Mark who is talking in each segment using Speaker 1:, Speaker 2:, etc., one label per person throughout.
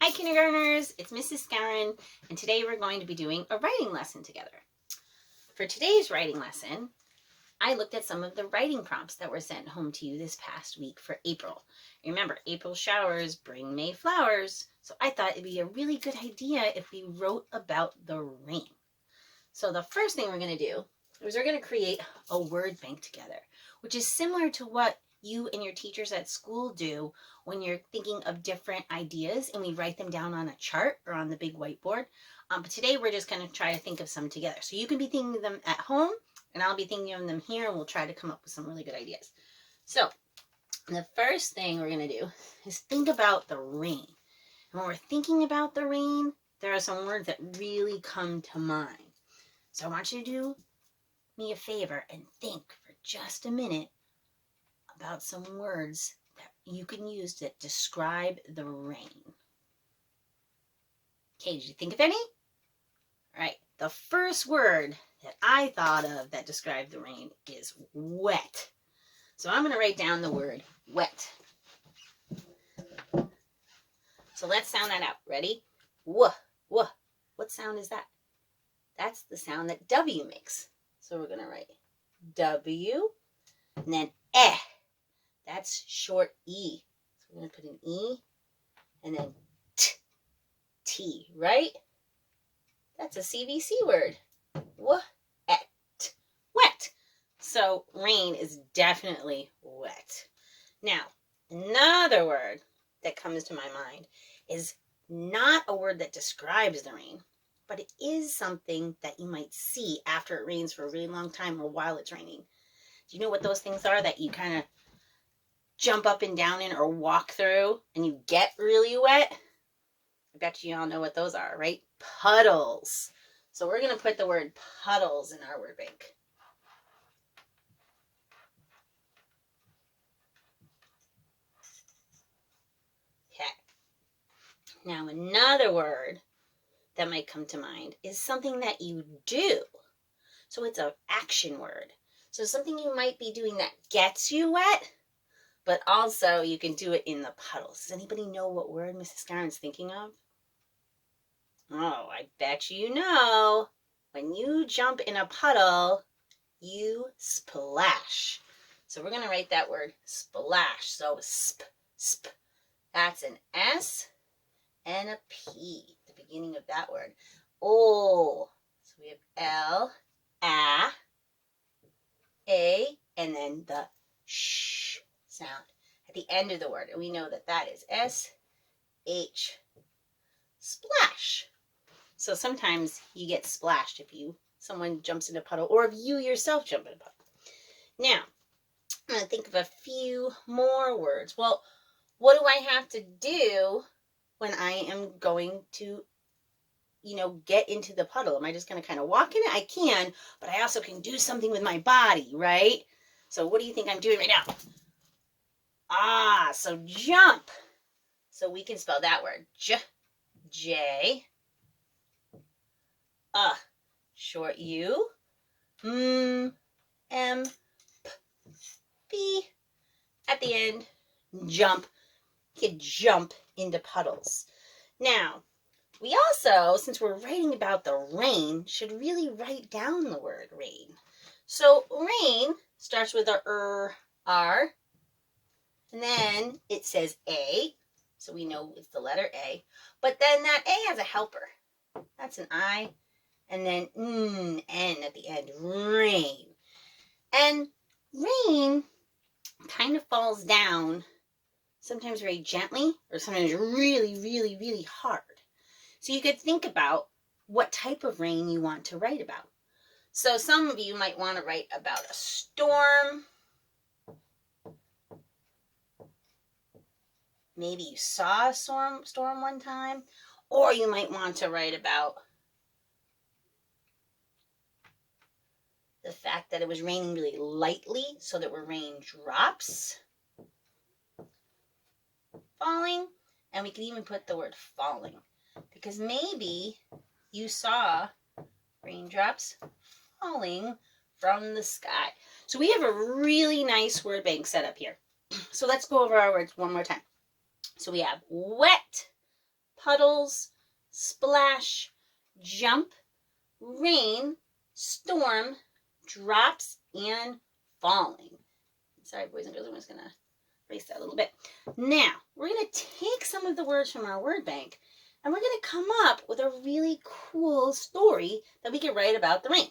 Speaker 1: Hi kindergartners, it's Mrs. Skowron, and today we're going to be doing a writing lesson together. For today's writing lesson, I looked at some of the writing prompts that were sent home to you this past week for April. Remember, April showers bring May flowers, so I thought it'd be a really good idea if we wrote about the rain. So the first thing we're going to do is we're going to create a word bank together, which is similar to what you and your teachers at school do when you're thinking of different ideas and we write them down on a chart or on the big whiteboard. But today we're just going to try to think of some together. So you can be thinking of them at home and I'll be thinking of them here, and we'll try to come up with some really good ideas. So the first thing we're going to do is think about the rain. And when we're thinking about the rain, there are some words that really come to mind. So I want you to do me a favor and think for just a minute about some words that you can use that describe the rain. Okay, did you think of any? All right, the first word that I thought of that described the rain is wet. So I'm going to write down the word wet. So let's sound that out. Ready? W, w. What sound is that? That's the sound that W makes. So we're going to write W and then eh. That's short E. So we're going to put an E and then T, right? That's a CVC word. Wet. So rain is definitely wet. Now, another word that comes to my mind is not a word that describes the rain, but it is something that you might see after it rains for a really long time or while it's raining. Do you know what those things are that you kind of jump up and down in or walk through and you get really wet? I bet you all know what those are, right? Puddles. So we're going to put the word puddles in our word bank. Okay. Now another word that might come to mind is something that you do. So it's an action word. So something you might be doing that gets you wet, but also you can do it in the puddles. Does anybody know what word Mrs. Skowron's thinking of? Oh, I bet you know. When you jump in a puddle, you splash. So we're going to write that word splash. So sp. That's an S and a P at the beginning of that word. Oh, so we have L, A, and then the sh sound at the end of the word. And we know that that is S-H, splash. So sometimes you get splashed if someone jumps in a puddle or if you yourself jump in a puddle. Now, I'm going to think of a few more words. Well, what do I have to do when I am going to, get into the puddle? Am I just going to kind of walk in it? I can, but I also can do something with my body, right? So what do you think I'm doing right now? So jump. So we can spell that word. J. Short U. M. P. At the end, jump. You can jump into puddles. Now, we also, since we're writing about the rain, should really write down the word rain. So rain starts with a R, and then it says A, so we know it's the letter A. But then that A has a helper. That's an I, and then N at the end, rain. And rain kind of falls down, sometimes very gently, or sometimes really, really, really hard. So you could think about what type of rain you want to write about. So some of you might want to write about a storm. Maybe you saw a storm one time. Or you might want to write about the fact that it was raining really lightly, so there were raindrops falling. And we could even put the word falling, because maybe you saw raindrops falling from the sky. So we have a really nice word bank set up here. So let's go over our words one more time. So we have wet, puddles, splash, jump, rain, storm, drops, and falling. Sorry, boys and girls, I'm just going to erase that a little bit. Now, we're going to take some of the words from our word bank, and we're going to come up with a really cool story that we can write about the rain.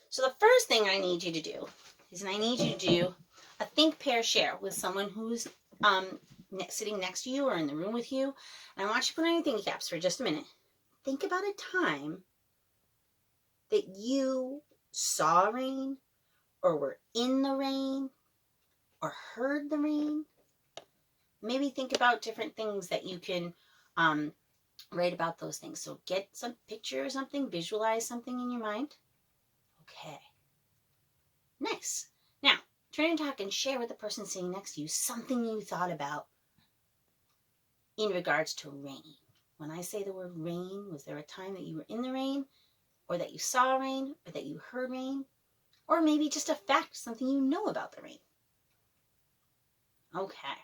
Speaker 1: So the first thing I need you to do is I need you to do a think, pair, share with someone who's sitting next to you or in the room with you. And I want you to put on your thinking caps for just a minute. Think about a time that you saw rain, or were in the rain, or heard the rain. Maybe think about different things that you can write about those things. So get some picture or something, visualize something in your mind. Okay. Nice. Now, turn and talk and share with the person sitting next to you something you thought about in regards to rain. When I say the word rain, was there a time that you were in the rain, or that you saw rain, or that you heard rain, or maybe just a fact, something you know about the rain? Okay,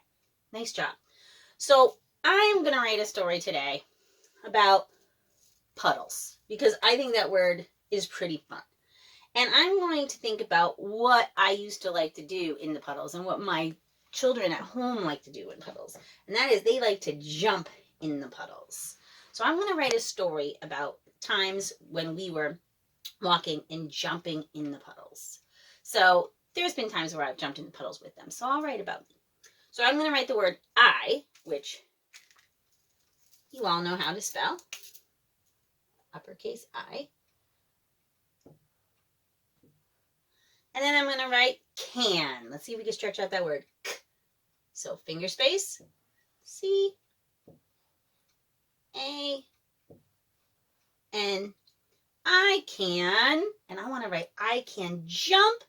Speaker 1: nice job. So I'm going to write a story today about puddles, because I think that word is pretty fun. And I'm going to think about what I used to like to do in the puddles and what my children at home like to do in puddles. And that is, they like to jump in the puddles. So I'm going to write a story about times when we were walking and jumping in the puddles. So there's been times where I've jumped in the puddles with them. So I'll write about me. So I'm going to write the word I, which you all know how to spell. Uppercase I. And then I'm going to write can. Let's see if we can stretch out that word. K. So finger space. C. A. N. I can. And I want to write I can jump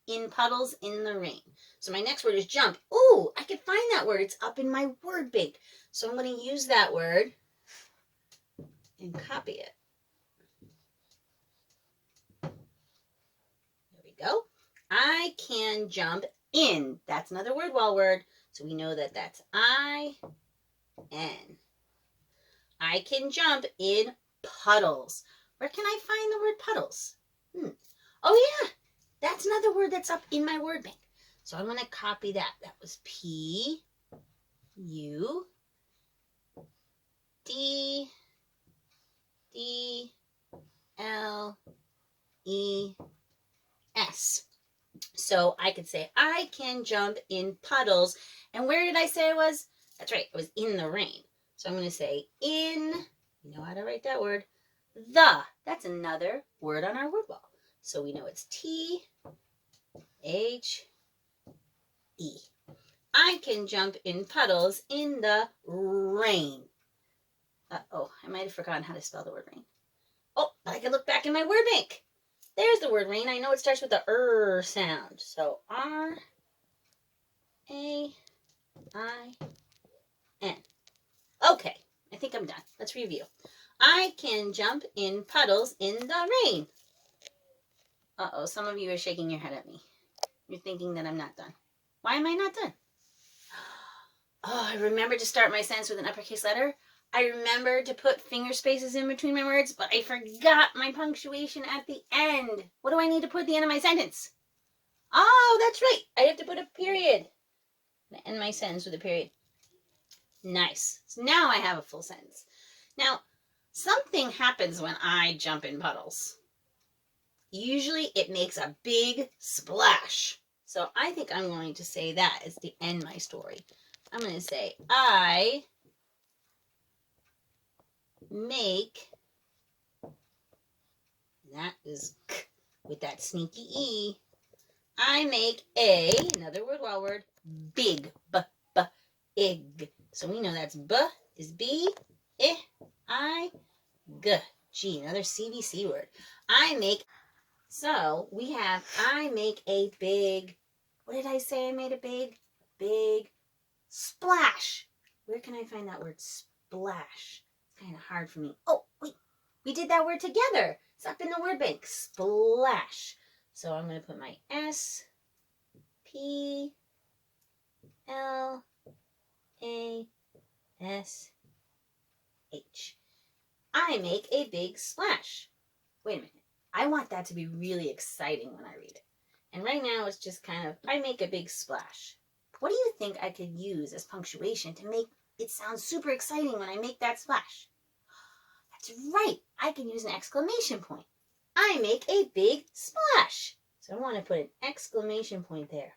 Speaker 1: in puddles in the rain. So my next word is jump. Ooh, I can find that word. It's up in my word bank. So I'm going to use that word and copy it. There we go. I can jump in. That's another word wall word. So we know that that's I-N. I can jump in puddles. Where can I find the word puddles? Oh yeah, that's another word that's up in my word bank. So I'm going to copy that. That was P-U-D-D-L-E-S. So I could say, I can jump in puddles. And where did I say I was? That's right, I was in the rain. So I'm going to say in, you know how to write that word, the. That's another word on our word wall. So we know it's T-H-E. I can jump in puddles in the rain. Uh-oh, I might have forgotten how to spell the word rain. Oh, but I can look back in my word bank. There's the word rain. I know it starts with the sound. So R-A-I-N. Okay, I think I'm done. Let's review. I can jump in puddles in the rain. Uh-oh, some of you are shaking your head at me. You're thinking that I'm not done. Why am I not done? Oh, I remember to start my sentence with an uppercase letter. I remember to put finger spaces in between my words, but I forgot my punctuation at the end. What do I need to put at the end of my sentence? Oh, that's right. I have to put a period. I end my sentence with a period. Nice. So now I have a full sentence. Now, something happens when I jump in puddles. Usually it makes a big splash. So I think I'm going to say that as to end my story. I'm going to say, I make, that is k with that sneaky E, I make another word, wall word, big, ig. So we know that's b is B, I, I, g. G, another CBC word. I make, so we have, I make a big, what did I say I made a big splash. Where can I find that word splash? It's kind of hard for me. Oh, wait, we did that word together. It's up in the word bank, splash. So I'm going to put my S-P-L-A-S-H. I make a big splash. Wait a minute. I want that to be really exciting when I read it. And right now it's just kind of, I make a big splash. What do you think I could use as punctuation to make it sound super exciting when I make that splash? That's right. I can use an exclamation point. I make a big splash. So I want to put an exclamation point there.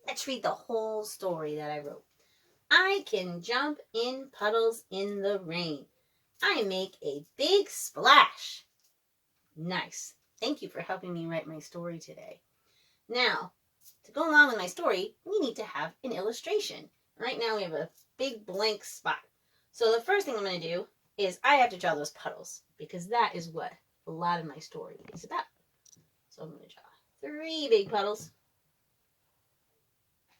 Speaker 1: Let's read the whole story that I wrote. I can jump in puddles in the rain. I make a big splash. Nice. Thank you for helping me write my story today. Now, to go along with my story, we need to have an illustration. Right now we have a big blank spot. So the first thing I'm going to do is I have to draw those puddles because that is what a lot of my story is about. So I'm going to draw 3 big puddles.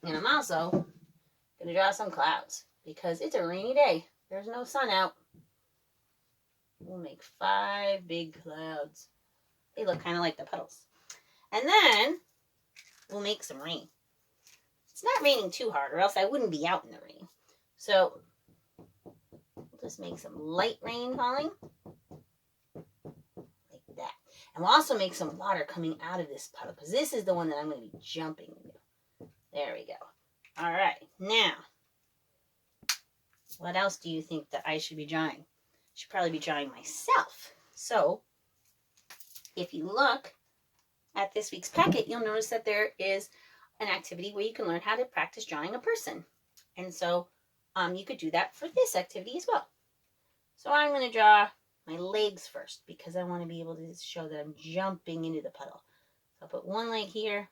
Speaker 1: And I'm also going to draw some clouds because it's a rainy day. There's no sun out. We'll make 5 big clouds. They look kind of like the puddles. And then we'll make some rain. It's not raining too hard or else I wouldn't be out in the rain. So we'll just make some light rain falling. Like that. And we'll also make some water coming out of this puddle because this is the one that I'm going to be jumping into. There we go. All right. Now, what else do you think that I should be drawing? I should probably be drawing myself. So if you look at this week's packet, you'll notice that there is an activity where you can learn how to practice drawing a person. And so you could do that for this activity as well. So I'm going to draw my legs first because I want to be able to show that I'm jumping into the puddle. So I'll put one leg here,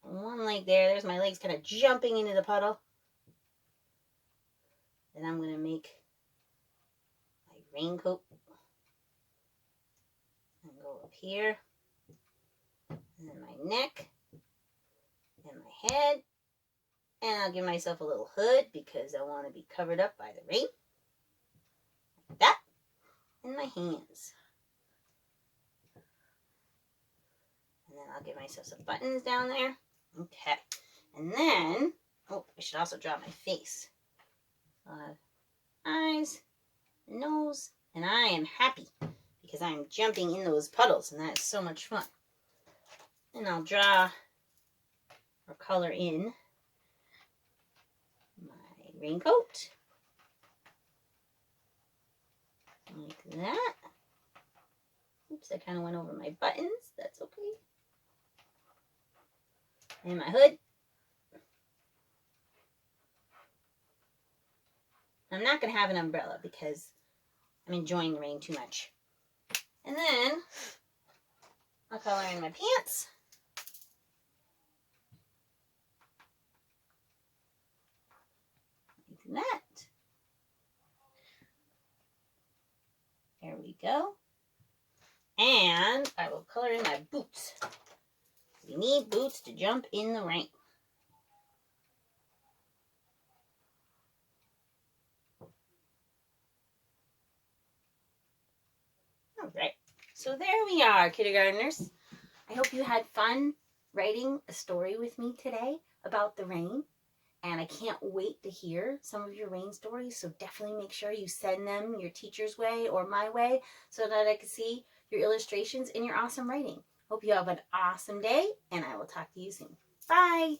Speaker 1: one leg there. There's my legs kind of jumping into the puddle. Then I'm going to make my raincoat and go up here. And then my neck and my head. And I'll give myself a little hood because I want to be covered up by the rain. Like that. And my hands. And then I'll give myself some buttons down there. Okay. And then, I should also draw my face. Eyes, nose, and I am happy because I'm jumping in those puddles and that is so much fun. And I'll draw or color in my raincoat like that. Oops, I kind of went over my buttons. That's okay. And my hood. I'm not going to have an umbrella because I'm enjoying the rain too much. And then I'll color in my pants. Like that. There we go. And I will color in my boots. We need boots to jump in the rain. All right, so there we are, kindergartners. I hope you had fun writing a story with me today about the rain. And I can't wait to hear some of your rain stories. So definitely make sure you send them your teacher's way or my way so that I can see your illustrations and your awesome writing. Hope you have an awesome day, and I will talk to you soon. Bye!